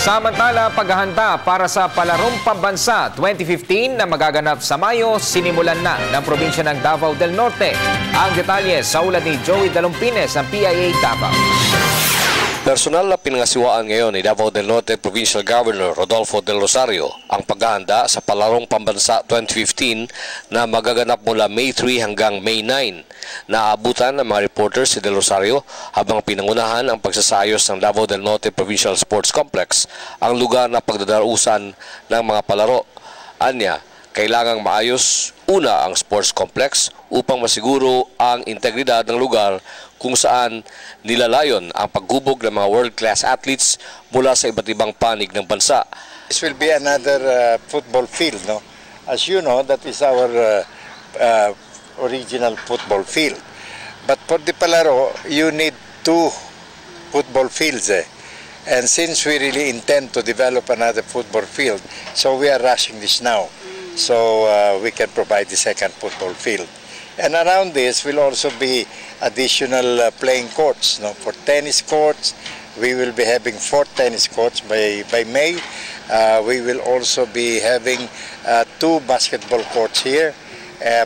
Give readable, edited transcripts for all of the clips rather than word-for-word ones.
Samantala, paghahanda para sa Palarong Pambansa 2015 na magaganap sa Mayo, sinimulan na ng probinsya ng Davao del Norte. Ang detalye sa ulat ni Joey Dalumpines ng PIA Davao. Personal na pinangasiwaan ngayon ni Davao del Norte Provincial Governor Rodolfo del Rosario ang paghahanda sa Palarong Pambansa 2015 na magaganap mula May 3 hanggang May 9. Naabutan ng mga reporters si del Rosario habang pinangunahan ang pagsasayos ng Davao del Norte Provincial Sports Complex, ang lugar na pagdadarusan ng mga palaro. Anya, kailangang maayos una ang sports complex upang masiguro ang integridad ng lugar kung saan nilalayon ang paghubog ng mga world-class athletes mula sa iba't ibang panig ng bansa. This will be another football field, no? As you know, that is our original football field. But for the Palaro, you need two football fields. And since we really intend to develop another football field, so we are rushing this now. So we can provide the second football field. And around this will also be additional playing courts. No? For tennis courts, we will be having 4 tennis courts by May. We will also be having 2 basketball courts here,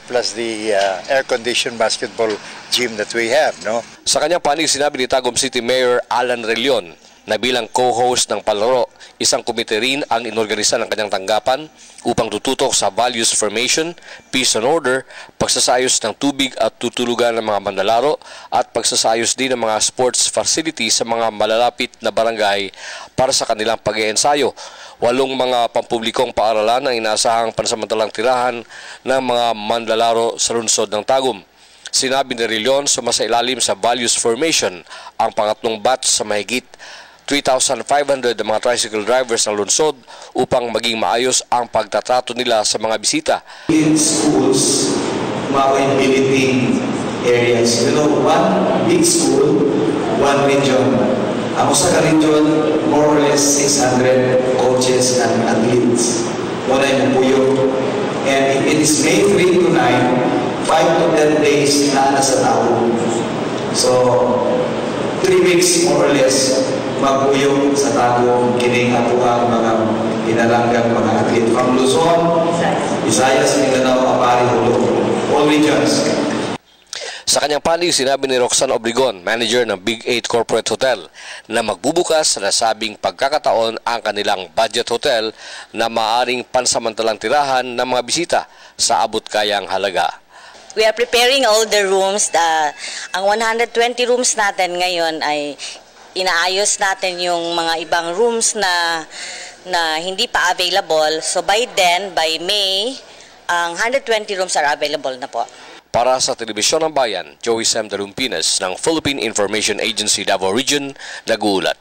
plus the air-conditioned basketball gym that we have. No? Sa kanyang panig, sinabi ni Tagum City Mayor Alan Relion na bilang co-host ng Palaro, isang komite rin ang inorganisa ng kanyang tanggapan upang tututok sa values formation, peace and order, pagsasayos ng tubig at tutulugan ng mga manlalaro at pagsasayos din ng mga sports facility sa mga malalapit na barangay para sa kanilang pag-iensayo. 8 mga pampublikong paaralan ang inaasahang pansamantalang tirahan ng mga manlalaro sa lungsod ng Tagum. Sinabi ni Relion, sumasailalim sa values formation ang pangatlong batch sa mahigit 3,500 na mga tricycle drivers ng lungsod upang maging maayos ang pagtatrato nila sa mga bisita. In schools, maka-inhibiting areas. You know, one big school, one region. Ang usa ka region, more or less 600 coaches and athletes. Muna yung puyo. And it is May 3 to 9, 5 to 10 days na nasa tao. So, 3 weeks more or less, magpuyong sa Tagum, kining ako ang mga pinalanggang mga athlete from Luzon, Visayas, Mindanao, Apari, Hulo, all regions. Sa kanyang panig, sinabi ni Roxanne Obregon, manager ng Big 8 Corporate Hotel, na magbubukas sa nasabing pagkakataon ang kanilang budget hotel na maaring pansamantalang tirahan ng mga bisita sa abot kayang halaga. We are preparing all the rooms. Ang 120 rooms natin ngayon ay inaayos natin yung mga ibang rooms na hindi pa available. So by then, by May, ang 120 rooms are available na po. Para sa Telebisyon ng Bayan, Joey Dalumpines ng Philippine Information Agency Davao Region, nag-uulat.